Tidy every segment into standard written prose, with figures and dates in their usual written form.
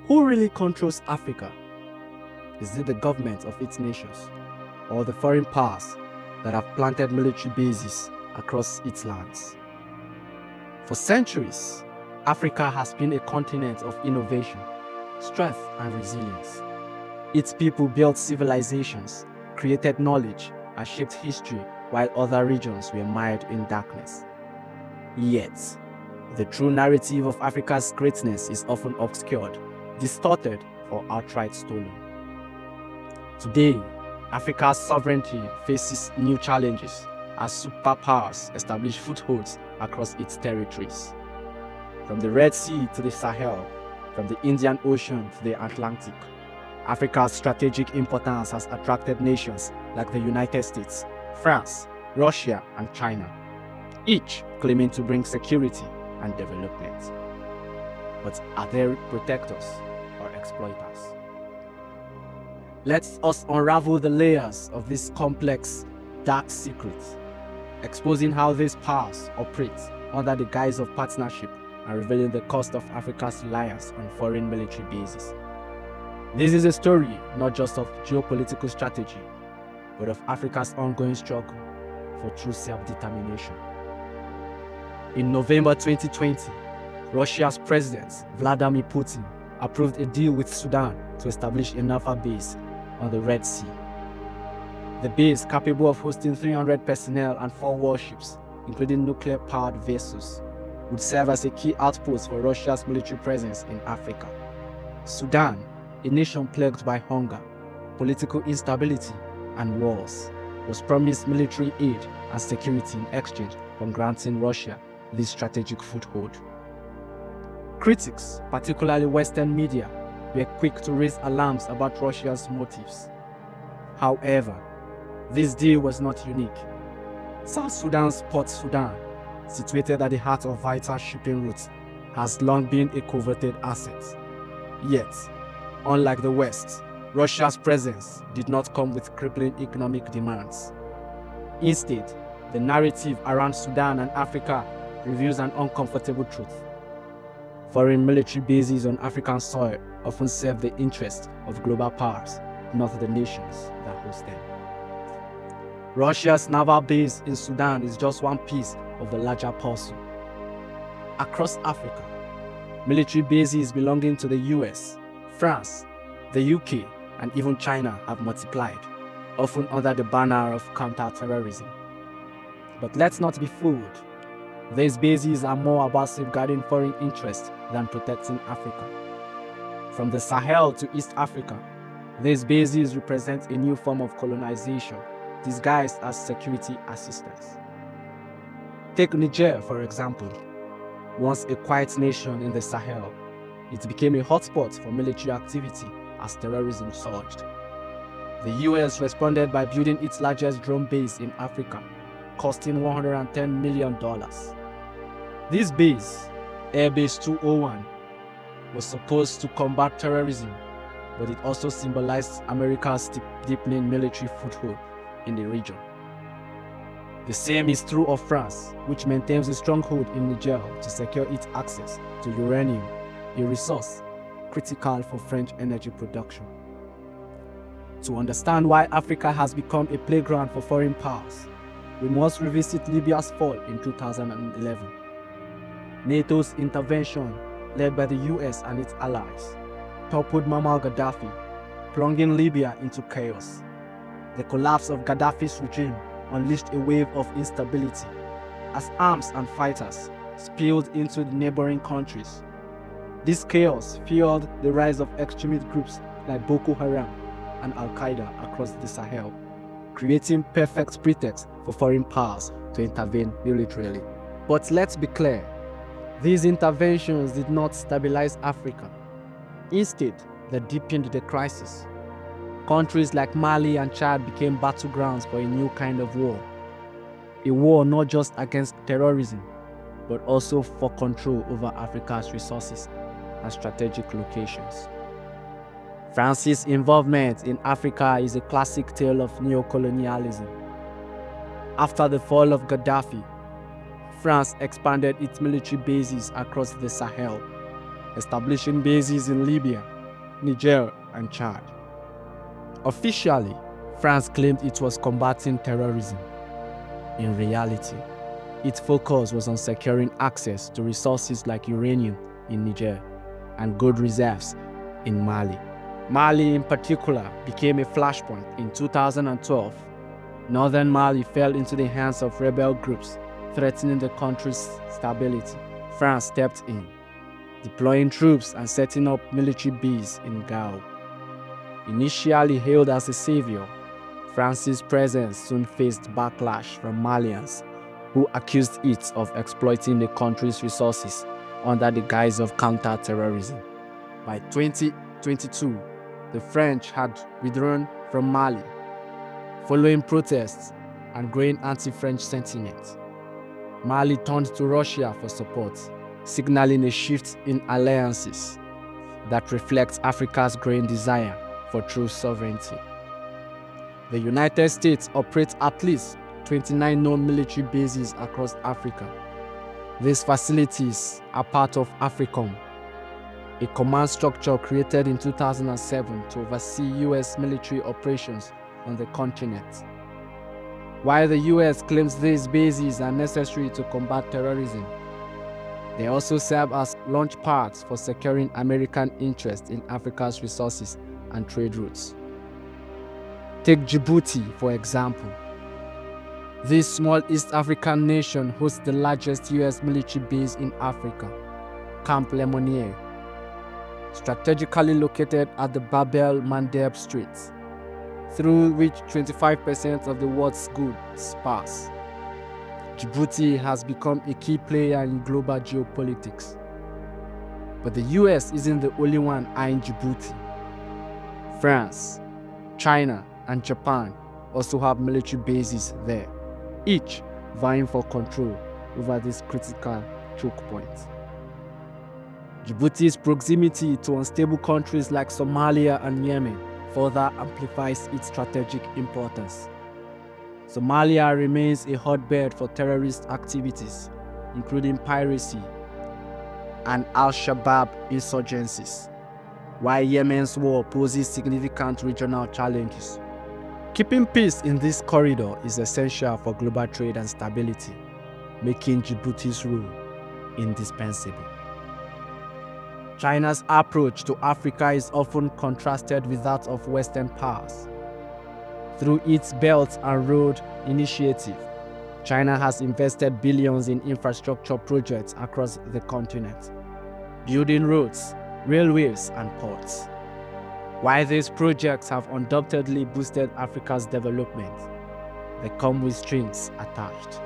Who really controls Africa? Is it the government of its nations, or the foreign powers that have planted military bases across its lands? For centuries, Africa has been a continent of innovation, strength, and resilience. Its people built civilizations, created knowledge, and shaped history while other regions were mired in darkness. Yet, the true narrative of Africa's greatness is often obscured, distorted, or outright stolen. Today, Africa's sovereignty faces new challenges as superpowers establish footholds across its territories. From the Red Sea to the Sahel, from the Indian Ocean to the Atlantic, Africa's strategic importance has attracted nations like the United States, France, Russia, and China, each claiming to bring security and development. But are they protectors or exploiters? Let us unravel the layers of this complex, dark secret, exposing how these powers operate under the guise of partnership and revealing the cost of Africa's reliance on foreign military bases. This is a story not just of geopolitical strategy, but of Africa's ongoing struggle for true self-determination. In November 2020, Russia's President Vladimir Putin approved a deal with Sudan to establish a naval base on the Red Sea. The base, capable of hosting 300 personnel and 4 warships, including nuclear-powered vessels, would serve as a key outpost for Russia's military presence in Africa. Sudan, a nation plagued by hunger, political instability, and wars, was promised military aid and security in exchange for granting Russia this strategic foothold. Critics, particularly Western media, were quick to raise alarms about Russia's motives. However, this deal was not unique. South Sudan's Port Sudan, situated at the heart of vital shipping routes, has long been a coveted asset. Yet, unlike the West, Russia's presence did not come with crippling economic demands. Instead, the narrative around Sudan and Africa reveals an uncomfortable truth. Foreign military bases on African soil often serve the interests of global powers, not the nations that host them. Russia's naval base in Sudan is just one piece of the larger puzzle. Across Africa, military bases belonging to the US, France, the UK, and even China have multiplied, often under the banner of counter-terrorism. But let's not be fooled. These bases are more about safeguarding foreign interests than protecting Africa. From the Sahel to East Africa, these bases represent a new form of colonization, disguised as security assistance. Take Niger, for example. Once a quiet nation in the Sahel, it became a hotspot for military activity as terrorism surged. The US responded by building its largest drone base in Africa, costing $110 million. This base, Air Base 201, was supposed to combat terrorism, but it also symbolized America's deepening military foothold in the region. The same is true of France, which maintains a stronghold in Niger to secure its access to uranium, a resource critical for French energy production. To understand why Africa has become a playground for foreign powers, we must revisit Libya's fall in 2011. NATO's intervention, led by the US and its allies, toppled Muammar Gaddafi, plunging Libya into chaos. The collapse of Gaddafi's regime unleashed a wave of instability as arms and fighters spilled into the neighboring countries. This chaos fueled the rise of extremist groups like Boko Haram and Al-Qaeda across the Sahel, creating perfect pretext for foreign powers to intervene militarily. But let's be clear, these interventions did not stabilize Africa. Instead, they deepened the crisis. Countries like Mali and Chad became battlegrounds for a new kind of war. A war not just against terrorism, but also for control over Africa's resources and strategic locations. France's involvement in Africa is a classic tale of neocolonialism. After the fall of Gaddafi, France expanded its military bases across the Sahel, establishing bases in Libya, Niger, and Chad. Officially, France claimed it was combating terrorism. In reality, its focus was on securing access to resources like uranium in Niger and gold reserves in Mali. Mali in particular became a flashpoint in 2012. Northern Mali fell into the hands of rebel groups, threatening the country's stability. France stepped in, deploying troops and setting up military bases in Gao. Initially hailed as a savior, France's presence soon faced backlash from Malians, who accused it of exploiting the country's resources under the guise of counter-terrorism. By 2022, the French had withdrawn from Mali, following protests and growing anti-French sentiment. Mali turned to Russia for support, signaling a shift in alliances that reflects Africa's growing desire for true sovereignty. The United States operates at least 29 known military bases across Africa. These facilities are part of AFRICOM, a command structure created in 2007 to oversee U.S. military operations on the continent. While the U.S. claims these bases are necessary to combat terrorism, they also serve as launch pads for securing American interests in Africa's resources and trade routes. Take Djibouti, for example. This small East African nation hosts the largest U.S. military base in Africa, Camp Lemonnier, strategically located at the Bab-el-Mandeb Straits, through which 25% of the world's goods pass. Djibouti has become a key player in global geopolitics. But the US isn't the only one eyeing Djibouti. France, China, and Japan also have military bases there, each vying for control over this critical choke point. Djibouti's proximity to unstable countries like Somalia and Yemen further amplifies its strategic importance. Somalia remains a hotbed for terrorist activities, including piracy and Al-Shabaab insurgencies, while Yemen's war poses significant regional challenges. Keeping peace in this corridor is essential for global trade and stability, making Djibouti's role indispensable. China's approach to Africa is often contrasted with that of Western powers. Through its Belt and Road Initiative, China has invested billions in infrastructure projects across the continent, building roads, railways, and ports. While these projects have undoubtedly boosted Africa's development, they come with strings attached.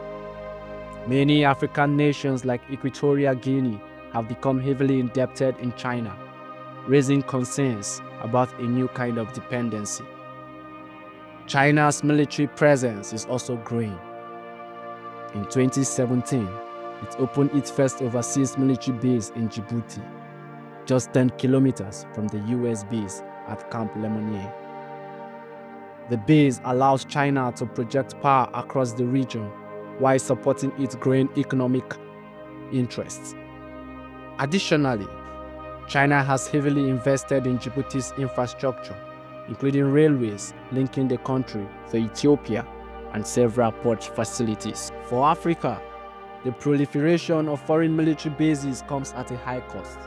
Many African nations like Equatorial Guinea have become heavily indebted in China, raising concerns about a new kind of dependency. China's military presence is also growing. In 2017, it opened its first overseas military base in Djibouti, just 10 kilometers from the US base at Camp Lemonnier. The base allows China to project power across the region while supporting its growing economic interests. Additionally, China has heavily invested in Djibouti's infrastructure, including railways linking the country to Ethiopia and several port facilities. For Africa, the proliferation of foreign military bases comes at a high cost.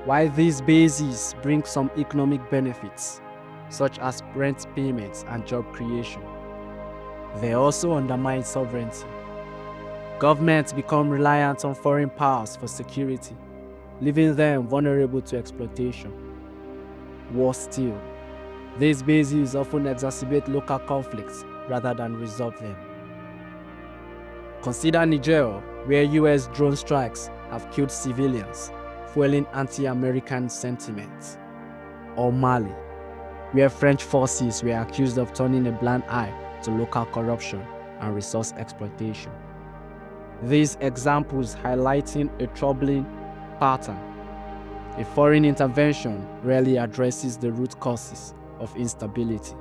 While these bases bring some economic benefits, such as rent payments and job creation, they also undermine sovereignty. Governments become reliant on foreign powers for security, leaving them vulnerable to exploitation. Worse still, these bases often exacerbate local conflicts rather than resolve them. Consider Niger, where US drone strikes have killed civilians, fueling anti-American sentiments. Or Mali, where French forces were accused of turning a blind eye to local corruption and resource exploitation. These examples highlighting a troubling pattern. A foreign intervention rarely addresses the root causes of instability.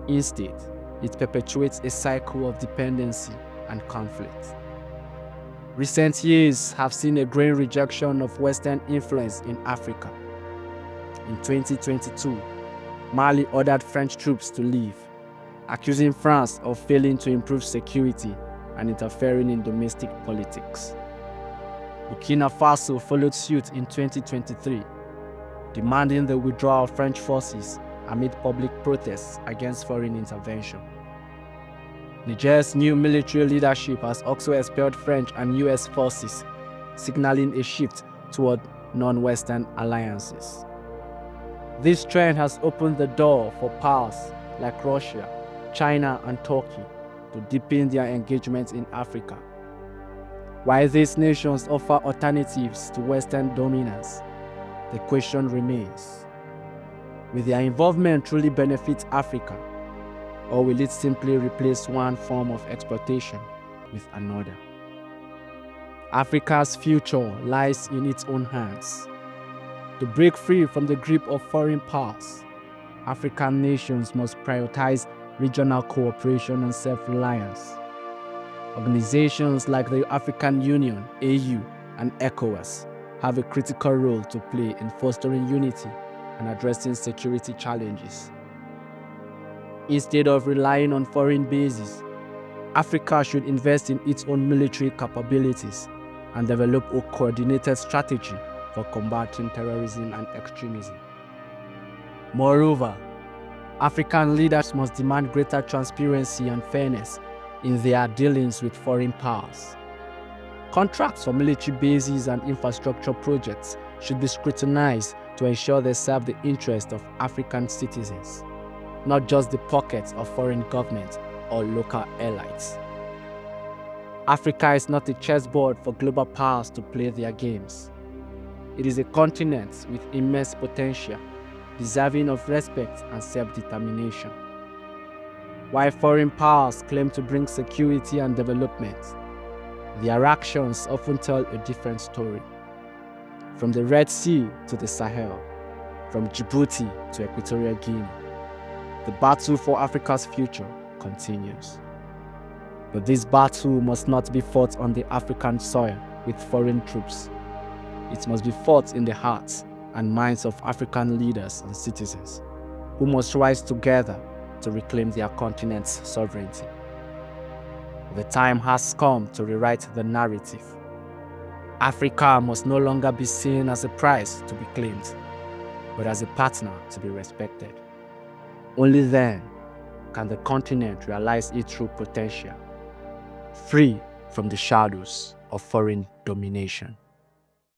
Instead, it perpetuates a cycle of dependency and conflict. Recent years have seen a growing rejection of Western influence in Africa. in 2022, Mali ordered French troops to leave, accusing France of failing to improve security and interfering in domestic politics. Burkina Faso followed suit in 2023, demanding the withdrawal of French forces amid public protests against foreign intervention. Niger's new military leadership has also expelled French and US forces, signaling a shift toward non-Western alliances. This trend has opened the door for powers like Russia, China, and Turkey to deepen their engagement in Africa. While these nations offer alternatives to Western dominance, the question remains: will their involvement truly benefit Africa, or will it simply replace one form of exploitation with another? Africa's future lies in its own hands. To break free from the grip of foreign powers, African nations must prioritize regional cooperation and self-reliance. Organizations like the African Union, AU, and ECOWAS have a critical role to play in fostering unity and addressing security challenges. Instead of relying on foreign bases, Africa should invest in its own military capabilities and develop a coordinated strategy for combating terrorism and extremism. Moreover, African leaders must demand greater transparency and fairness in their dealings with foreign powers. Contracts for military bases and infrastructure projects should be scrutinized to ensure they serve the interests of African citizens, not just the pockets of foreign governments or local elites. Africa is not a chessboard for global powers to play their games. It is a continent with immense potential, deserving of respect and self-determination. While foreign powers claim to bring security and development, their actions often tell a different story. From the Red Sea to the Sahel, from Djibouti to Equatorial Guinea, the battle for Africa's future continues. But this battle must not be fought on the African soil with foreign troops. It must be fought in the hearts and minds of African leaders and citizens, who must rise together to reclaim their continent's sovereignty. The time has come to rewrite the narrative. Africa must no longer be seen as a prize to be claimed, but as a partner to be respected. Only then can the continent realize its true potential, free from the shadows of foreign domination.